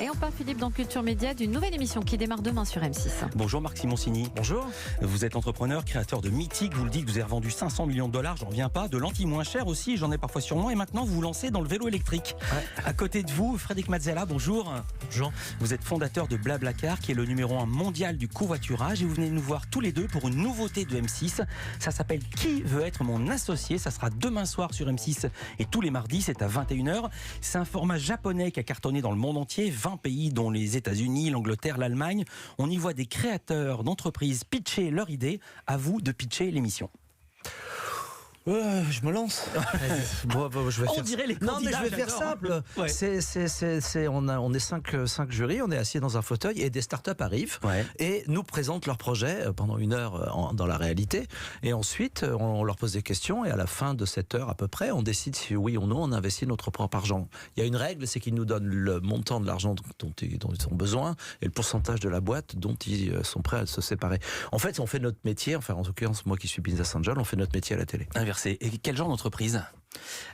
Et on parle, Philippe, dans Culture Média d'une nouvelle émission qui démarre demain sur M6. Bonjour Marc Simoncini. Bonjour. Vous êtes entrepreneur, créateur de Mythique, vous le dites, vous avez revendu 500 millions de dollars, j'en reviens pas, de lentilles moins chères aussi, j'en ai parfois sur moi, et maintenant vous vous lancez dans le vélo électrique. Ouais. À côté de vous, Frédéric Mazzella, bonjour. Bonjour. Vous êtes fondateur de Blablacar, qui est le numéro 1 mondial du covoiturage, et vous venez nous voir tous les deux pour une nouveauté de M6. Ça s'appelle Qui veut être mon associé? Ça sera demain soir sur M6 et tous les mardis, c'est à 21h. C'est un format japonais qui a cartonné dans le monde entier, 20 pays dont les États-Unis, l'Angleterre, l'Allemagne. On y voit des créateurs d'entreprises pitcher leur idée. À vous de pitcher l'émission. Je me lance. Bon, je vais On faire... dirait les candidats. Non, mais je vais faire simple. Ouais. On est cinq jurys, on est assis dans un fauteuil et des startups arrivent et nous présentent leur projet pendant une heure dans la réalité. Et ensuite, on leur pose des questions et à la fin de cette heure à peu près, on décide si oui ou non on investit notre propre argent. Il y a une règle, c'est qu'ils nous donnent le montant de l'argent dont ils ont besoin et le pourcentage de la boîte dont ils sont prêts à se séparer. En fait, on fait notre métier, enfin en tout cas moi qui suis business angel, on fait notre métier à la télé. Inversé. Et quel genre d'entreprise?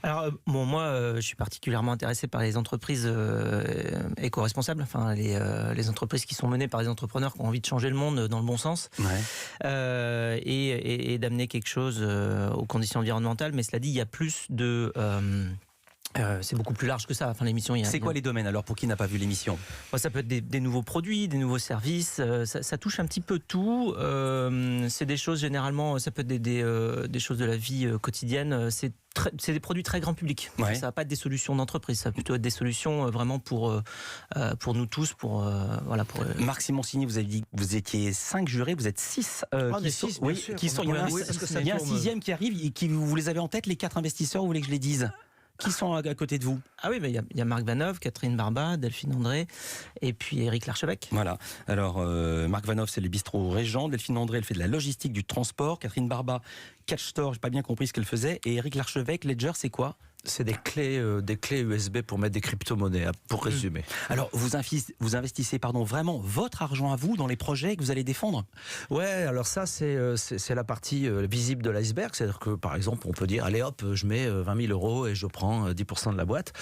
Alors moi je suis particulièrement intéressé par les entreprises éco-responsables, enfin les entreprises qui sont menées par des entrepreneurs qui ont envie de changer le monde dans le bon sens, et d'amener quelque chose aux conditions environnementales. Mais cela dit, il y a plus de c'est beaucoup plus large que ça. Enfin, l'émission. C'est quoi les domaines alors pour qui n'a pas vu l'émission? Ça peut être des nouveaux produits, des nouveaux services. Ça touche un petit peu tout. C'est des choses généralement. Ça peut être des choses de la vie quotidienne. C'est des produits très grand public. Ouais. Ça va pas être des solutions d'entreprise. Ça va plutôt être des solutions vraiment pour nous tous. Marc Simoncini, vous avez dit que vous étiez 5 jurés, vous êtes 6 qui sont. Il y en a un 6e qui arrive et qui vous les avez en tête, les 4 investisseurs. Vous voulez que je les dise? Qui sont à côté de vous? Ah oui, mais il y a Marc Vanov, Catherine Barba, Delphine André et puis Éric Larchevêque. Voilà. Alors, Marc Vanov, c'est les bistrots Régent. Delphine André, elle fait de la logistique, du transport. Catherine Barba, Catch Store, j'ai pas bien compris ce qu'elle faisait. Et Éric Larchevêque, Ledger, c'est quoi? C'est des clés USB pour mettre des crypto-monnaies, pour résumer. Alors, vous investissez vraiment votre argent à vous dans les projets que vous allez défendre? Ouais, alors ça, c'est la partie visible de l'iceberg. C'est-à-dire que, par exemple, on peut dire, allez hop, je mets 20 000 euros et je prends 10% de la boîte.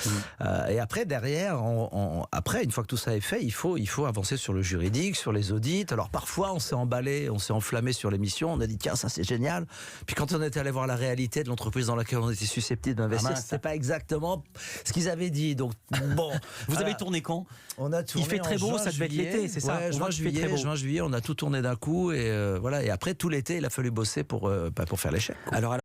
Et après, derrière, une fois que tout ça est fait, il faut avancer sur le juridique, sur les audits. Alors parfois, on s'est emballé, on s'est enflammé sur l'émission. On a dit, tiens, ça c'est génial. Puis quand on était allé voir la réalité de l'entreprise dans laquelle on était susceptible d'investir, c'est pas exactement ce qu'ils avaient dit. Donc bon, vous avez tourné quand? On a tourné. Il fait très beau, ça devait être l'été, c'est ça? Juin, juillet, on a tout tourné d'un coup et voilà. Et après tout l'été, il a fallu bosser pour faire l'échec. Alors